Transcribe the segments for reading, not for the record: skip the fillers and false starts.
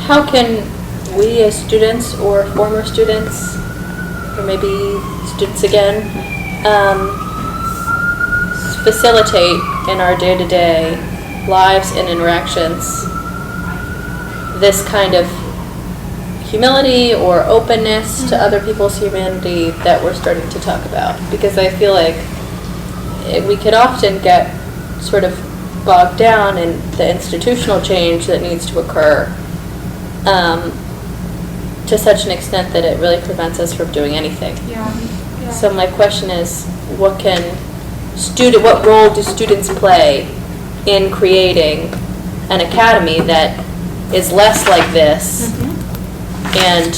how can we as students or former students, or maybe students again, facilitate in our day-to-day lives and interactions this kind of humility or openness to other people's humanity that we're starting to talk about? Because I feel like we could often get sort of bogged down in the institutional change that needs to occur to such an extent that it really prevents us from doing anything. Yeah. So my question is, what role do students play in creating an academy that is less like this and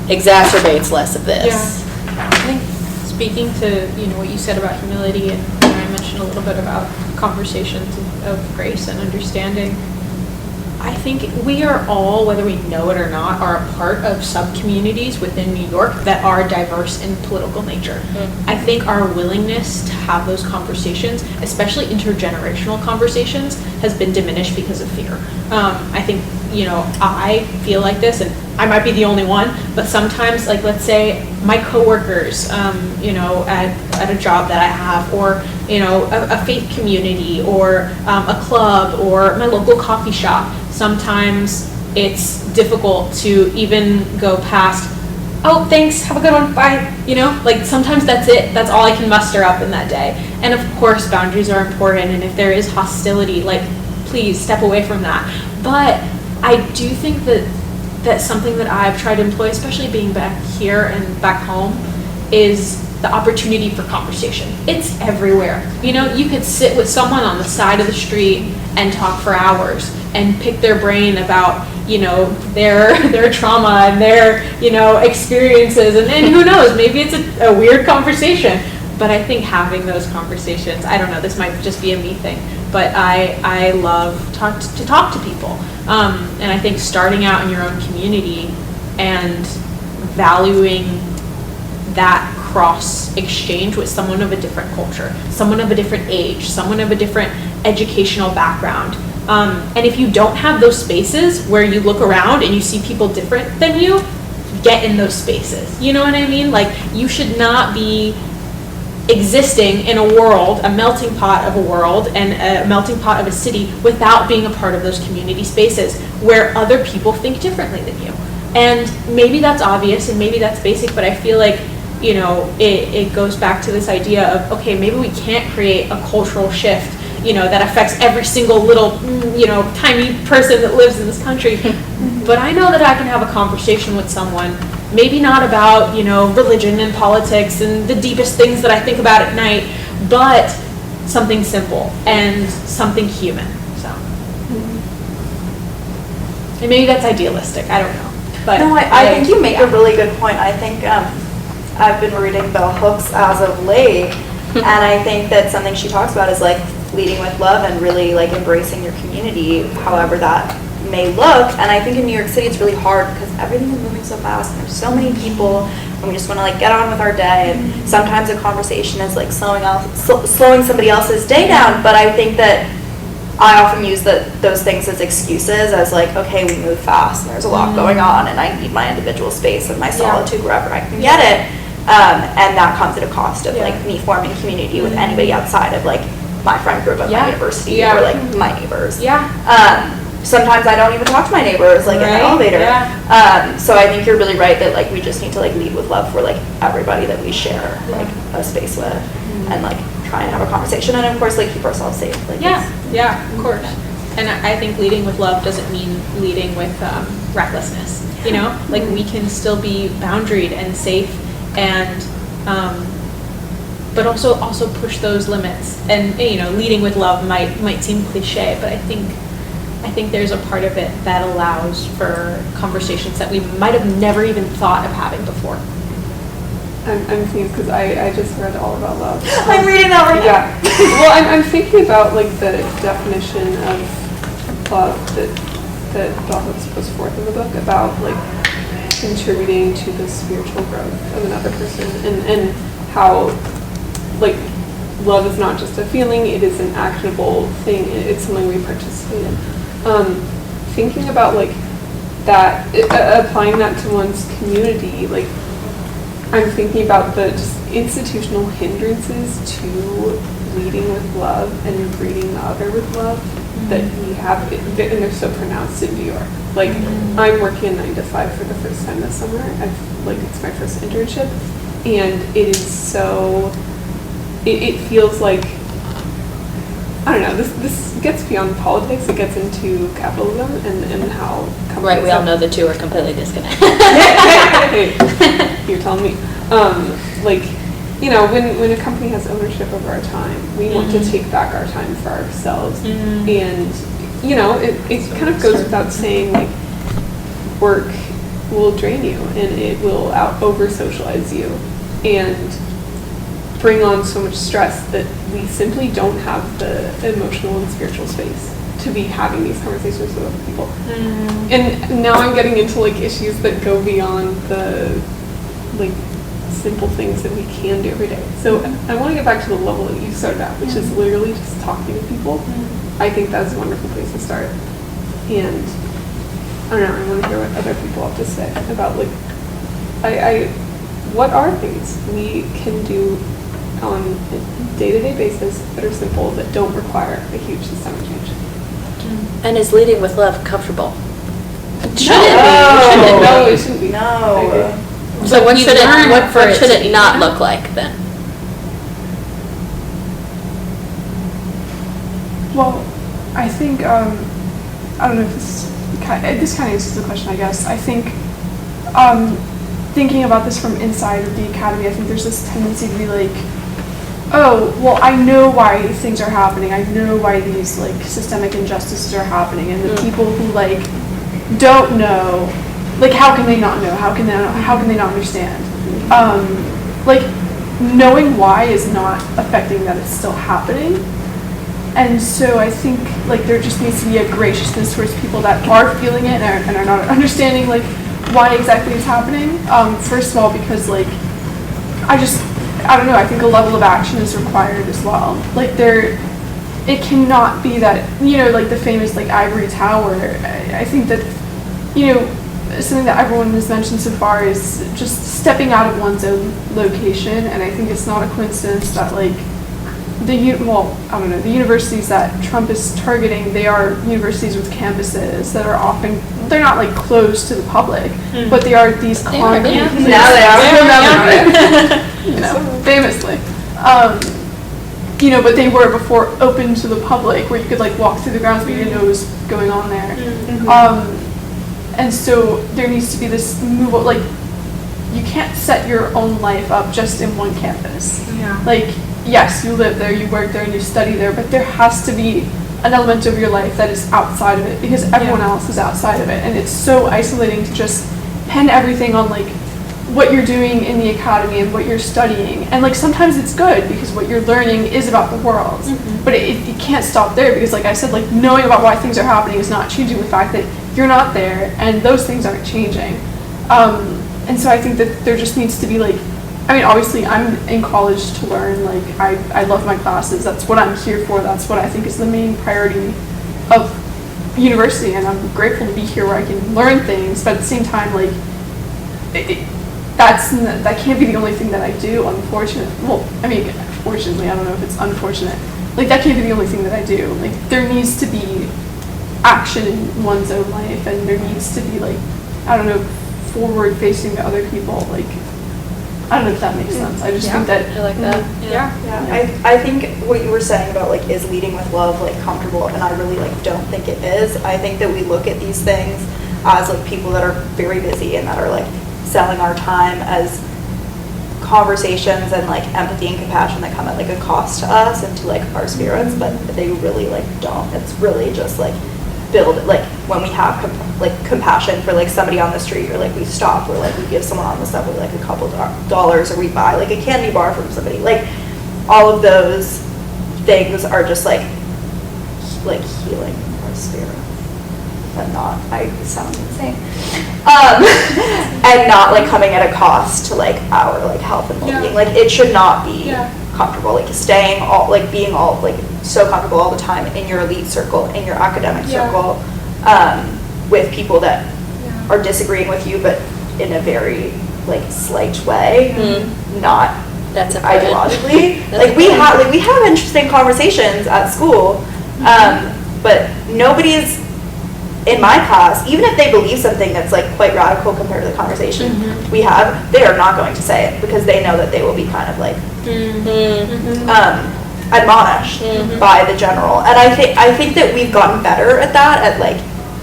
exacerbates less of this? Yeah. I think speaking to what you said about humility, and I mentioned a little bit about conversations of grace and understanding. I think we are all, whether we know it or not, are a part of sub-communities within New York that are diverse in political nature. I think our willingness to have those conversations, especially intergenerational conversations, has been diminished because of fear. I think, I feel like this, and I might be the only one, but sometimes, like, let's say my coworkers, at a job that I have, or, a faith community, or a club, or my local coffee shop, sometimes it's difficult to even go past, oh, thanks, have a good one, bye, like sometimes that's it, that's all I can muster up in that day. And of course boundaries are important, and if there is hostility, like, please step away from that. But I do think that something that I've tried to employ, especially being back here and back home, is the opportunity for conversation. It's everywhere. You could sit with someone on the side of the street and talk for hours and pick their brain about, their trauma and their, experiences. And who knows, maybe it's a weird conversation. But I think having those conversations, I don't know, this might just be a me thing, but I love to talk to people. And I think starting out in your own community and valuing that cross exchange with someone of a different culture, someone of a different age, someone of a different educational background. And if you don't have those spaces where you look around and you see people different than you, get in those spaces. You know what I mean? Like, you should not be existing in a world, a melting pot of a world and a melting pot of a city, without being a part of those community spaces where other people think differently than you. And maybe that's obvious and maybe that's basic, but I feel like, it goes back to this idea of, okay, maybe we can't create a cultural shift, that affects every single little, tiny person that lives in this country. But I know that I can have a conversation with someone, maybe not about, religion and politics and the deepest things that I think about at night, but something simple and something human. So, and maybe that's idealistic, I don't know. But no, I think you make a really good point. I think I've been reading Bell Hooks as of late, and I think that something she talks about is like leading with love and really like embracing your community, however that may look. And I think in New York City it's really hard because everything is moving so fast and there's so many people, and we just want to like get on with our day. And sometimes a conversation is like slowing somebody else's day down. But I think that I often use those things as excuses, as like, okay, we move fast and there's a lot going on and I need my individual space and my solitude wherever I can get it. And that comes at a cost of like me forming community with anybody outside of like my friend group at my university or like my neighbors. Sometimes I don't even talk to my neighbors like in the elevator. So I think you're really right that like we just need to like lead with love for like everybody that we share like a space with, and like try and have a conversation, and of course like keep ourselves safe. Like of course. And I think leading with love doesn't mean leading with recklessness. Like we can still be boundaried and safe, and but also push those limits. And leading with love might seem cliche, but I think there's a part of it that allows for conversations that we might have never even thought of having before. I'm thinking because I just read All About Love. I'm reading that right now. Well, I'm thinking about like the definition of love that Bell Hooks puts forth in the book about like contributing to the spiritual growth of another person, and how like love is not just a feeling, it is an actionable thing, it's something we participate in. Thinking about like that applying that to one's community, like I'm thinking about the just institutional hindrances to leading with love and greeting the other with love that we have, and they're so pronounced in New York. Like I'm working a 9 to 5 for the first time this summer. It's my first internship, and it is so. It feels like, I don't know, this gets beyond politics, it gets into capitalism and how companies Right, we all have- know the two are completely disconnected. Hey, you're telling me. Like, you know, when a company has ownership over our time, we want to take back our time for ourselves. And, you know, it kind of goes without saying, like, work will drain you and it will over-socialize you. And bring on so much stress that we simply don't have the emotional and spiritual space to be having these conversations with other people. And now I'm getting into like issues that go beyond the like simple things that we can do every day. So I want to get back to the level that you started at, which is literally just talking to people. I think that's a wonderful place to start. And I don't know, I want to hear what other people have to say about like what are things we can do on a day-to-day basis that are simple, that don't require a huge systemic change. And is leading with love comfortable? Should No. it No, be? it shouldn't be. No. So what You should learn it, for what it should to it be not that. look like then? Well, I think, I don't know if this kind of answers the question, I guess. I think, thinking about this from inside of the academy, I think there's this tendency to be like, oh, well, I know why these things are happening. I know why these, like, systemic injustices are happening. And the people who, like, don't know, like, how can they not know? How can they not understand? Like, knowing why is not affecting that it's still happening. And so I think, like, there just needs to be a graciousness towards people that are feeling it and are not understanding, like, why exactly it's happening. First of all, because, like, I don't know, I think a level of action is required as well. Like, it cannot be that, you know, like the famous, like, ivory tower. I think that, you know, something that everyone has mentioned so far is just stepping out of one's own location. And I think it's not a coincidence that, like, the universities that Trump is targeting, they are universities with campuses that are often, they're not like closed to the public, but they are these They are, concrete yeah. places. Now they are. You know, famously. You know, but they were before open to the public, where you could like walk through the grounds but you didn't know what was going on there. And so there needs to be this move, like, you can't set your own life up just in one campus. Yeah. Like, yes, you live there, you work there, and you study there, but there has to be an element of your life that is outside of it, because everyone else is outside of it. And it's so isolating to just pin everything on, like, what you're doing in the academy and what you're studying. And, like, sometimes it's good, because what you're learning is about the world. But it can't stop there, because, like I said, like, knowing about why things are happening is not changing the fact that you're not there, and those things aren't changing. And so I think that there just needs to be, like, I mean, obviously, I'm in college to learn. Like, I love my classes. That's what I'm here for. That's what I think is the main priority of university. And I'm grateful to be here where I can learn things. But at the same time, like, that can't be the only thing that I do, unfortunately. Well, I mean, fortunately, I don't know if it's unfortunate. Like, that can't be the only thing that I do. Like, there needs to be action in one's own life. And there needs to be, like, I don't know, forward facing to other people. Like, I don't know if that makes sense. I just think that I like that. Yeah. Yeah, I think what you were saying about, like, is leading with love, like, comfortable, and I really, like, don't think it is. I think that we look at these things as, like, people that are very busy and that are, like, selling our time as conversations and, like, empathy and compassion that come at, like, a cost to us and to, like, our spirits, but they really, like, don't. It's really just, like, build, like, when we have compassion for, like, somebody on the street, or, like, we stop, or, like, we give someone on the subway, like, a couple dollars, or we buy, like, a candy bar from somebody, like, all of those things are just, like healing our spirit, but not, I sound insane, and not, like, coming at a cost to, like, our, like, health and well-being. Like, it should not be comfortable, like, staying all, like, being all, like, so comfortable all the time in your elite circle, in your academic circle, with people that are disagreeing with you, but in a very like slight way, not That's important. ideologically. That's Like we important. have interesting conversations at school, but nobody's in my class, even if they believe something that's like quite radical compared to the conversation we have, they are not going to say it because they know that they will be kind of like admonished by the general. And I think that we've gotten better at that, at like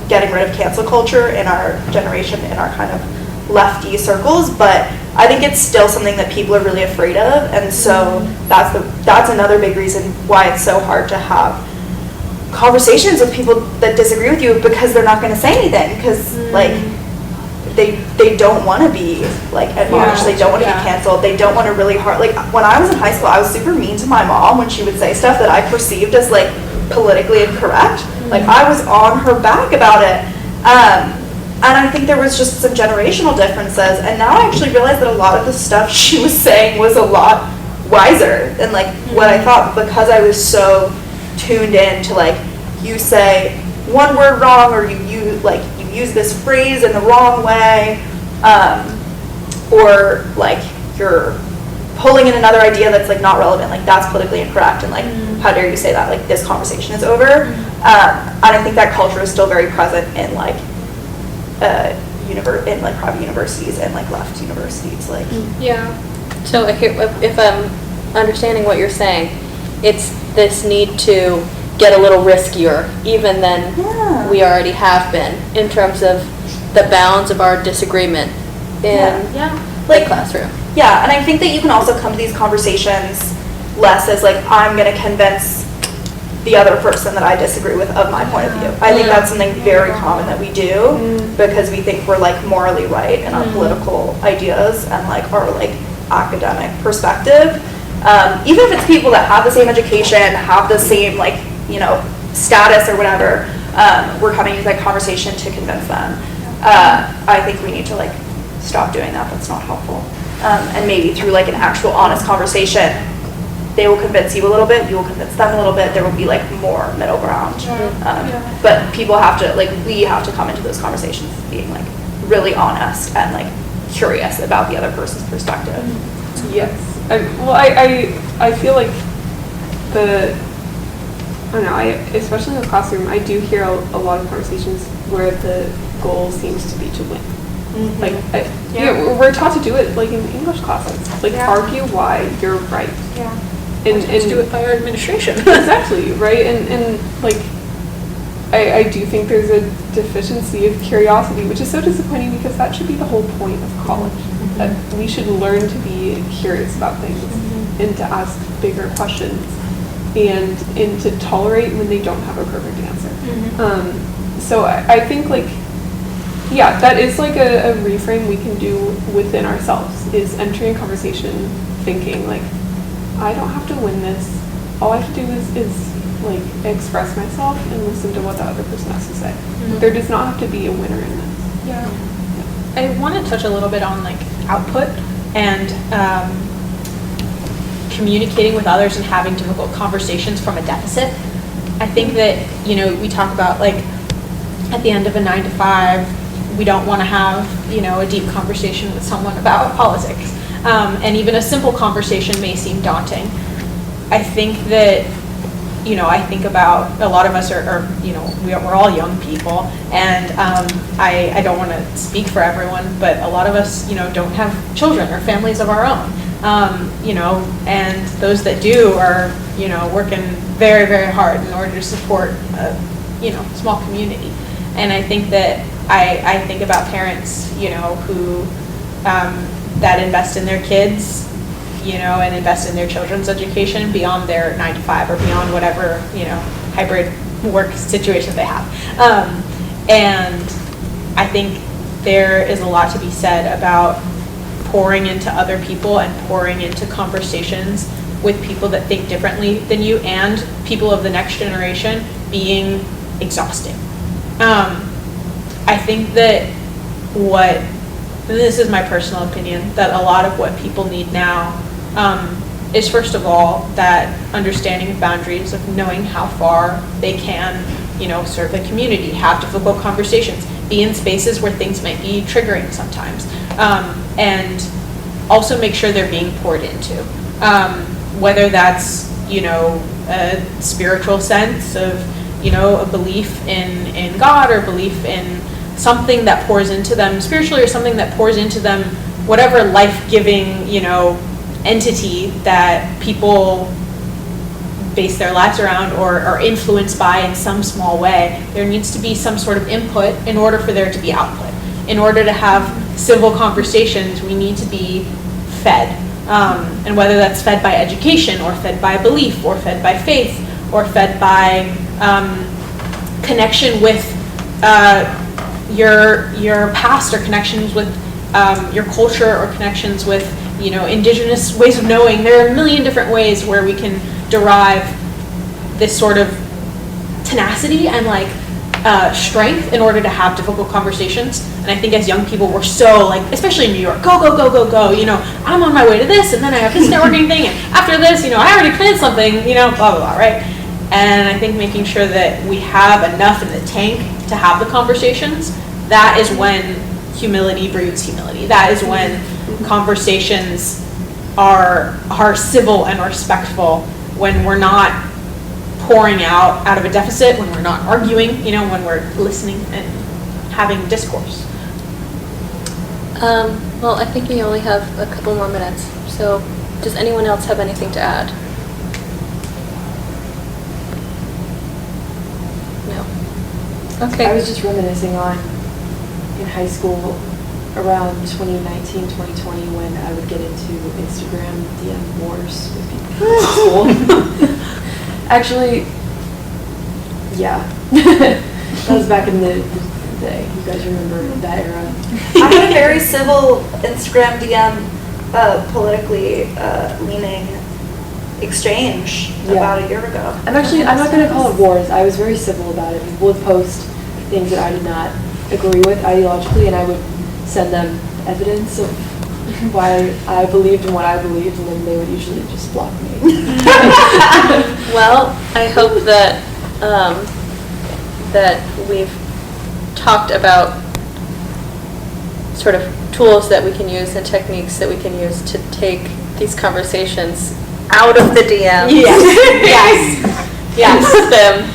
getting rid of cancel culture in our generation, in our kind of lefty circles, but I think it's still something that people are really afraid of, and so that's another big reason why it's so hard to have conversations with people that disagree with you, because they're not going to say anything, because like they don't want to be like admonished, they don't want to be canceled, they don't want to really hard. Like when I was in high school, I was super mean to my mom when she would say stuff that I perceived as like politically incorrect. Like I was on her back about it. And I think there was just some generational differences, and now I actually realize that a lot of the stuff she was saying was a lot wiser than like what I thought, because I was so tuned in to like, you say one word wrong, or you use this phrase in the wrong way, or like you're pulling in another idea that's like not relevant, like that's politically incorrect, and like how dare you say that, like this conversation is over. And I think that culture is still very present in like in like private universities and like left universities, like So if I'm understanding what you're saying, it's this need to get a little riskier even than we already have been in terms of the bounds of our disagreement in the classroom. Yeah, and I think that you can also come to these conversations less as like, I'm going to convince the other person that I disagree with of my point of view. I think that's something very common that we do, because we think we're like morally right in our political ideas and like our like academic perspective. Even if it's people that have the same education, have the same like, you know, status or whatever, we're coming into that conversation to convince them. I think we need to like stop doing that. That's not helpful. And maybe through like an actual honest conversation, they will convince you a little bit, you will convince them a little bit, there will be like more middle ground. But people have to, like, we have to come into those conversations being like really honest and like curious about the other person's perspective. Yes. I feel like I don't know, especially in the classroom, I do hear a lot of conversations where the goal seems to be to win. Like, we're taught to do it like in English classes, like argue why you're right. And do it by our administration. Exactly, right? And like, I do think there's a deficiency of curiosity, which is so disappointing, because that should be the whole point of college. That we should learn to be curious about things and to ask bigger questions and to tolerate when they don't have a perfect answer. So I think like, yeah, that is like a reframe we can do within ourselves, is entering a conversation thinking like, I don't have to win this. All I have to do is like express myself and listen to what the other person has to say. There does not have to be a winner in this. I want to touch a little bit on like output and communicating with others and having difficult conversations from a deficit. I think that, you know, we talk about like at the end of a 9 to 5, we don't want to have, you know, a deep conversation with someone about politics. And even a simple conversation may seem daunting. I think that, you know, I think about a lot of us are you know, we're all young people, and I don't want to speak for everyone, but a lot of us, you know, don't have children or families of our own, you know, and those that do are, you know, working very, very hard in order to support a, you know, small community. And I think that I think about parents, you know, who that invest in their kids, you know, and invest in their children's education beyond their 9 to 5 or beyond whatever, you know, hybrid work situation they have. And I think there is a lot to be said about pouring into other people and pouring into conversations with people that think differently than you and people of the next generation being exhausting. I think that this is my personal opinion, that a lot of what people need now is, first of all, that understanding of boundaries, of knowing how far they can, you know, serve the community, have difficult conversations, be in spaces where things might be triggering sometimes, and also make sure they're being poured into, whether that's, you know, a spiritual sense of, you know, a belief in God, or belief in something that pours into them spiritually, or something that pours into them whatever life-giving, you know, entity that people base their lives around or are influenced by in some small way. There needs to be some sort of input in order for there to be output. In order to have civil conversations, we need to be fed. And whether that's fed by education, or fed by belief, or fed by faith, or fed by connection with your past, or connections with your culture, or connections with, you know, indigenous ways of knowing. There are a million different ways where we can derive this sort of tenacity and like strength in order to have difficult conversations. And I think as young people, we're so like, especially in New York, go, go, go, go, go, you know, I'm on my way to this, and then I have this networking thing, and after this, you know, I already planned something, you know, blah, blah, blah, right? And I think making sure that we have enough in the tank to have the conversations, that is when humility breeds humility. That is when conversations are civil and respectful, when we're not pouring out of a deficit, when we're not arguing, you know, when we're listening and having discourse. Well, I think we only have a couple more minutes, so does anyone else have anything to add? No. Okay. I was just reminiscing on in high school around 2019, 2020, when I would get into Instagram DM wars with people in school. Actually, yeah. That was back in the day. You guys remember that era? I had a very civil Instagram DM, politically leaning exchange about a year ago. I'm not going to call it wars. I was very civil about it. People would post things that I did not agree with ideologically, and I would send them evidence of why I believed in what I believed, and then they would usually just block me. Well, I hope that that we've talked about sort of tools that we can use and techniques that we can use to take these conversations out of the DMs. Yes. And put them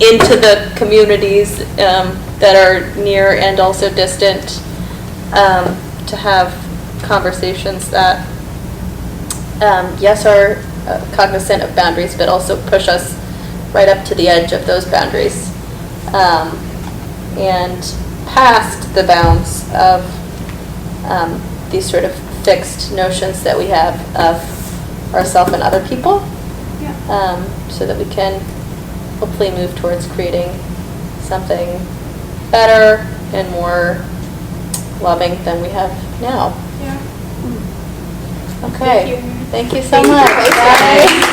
into the communities that are near and also distant, to have conversations that, yes, are cognizant of boundaries, but also push us right up to the edge of those boundaries, and past the bounds of these sort of fixed notions that we have of ourselves and other people, so that we can hopefully move towards creating something better and more loving than we have now. Yeah. Okay. Thank you. Thank you so Thank you much. for hosting. Bye.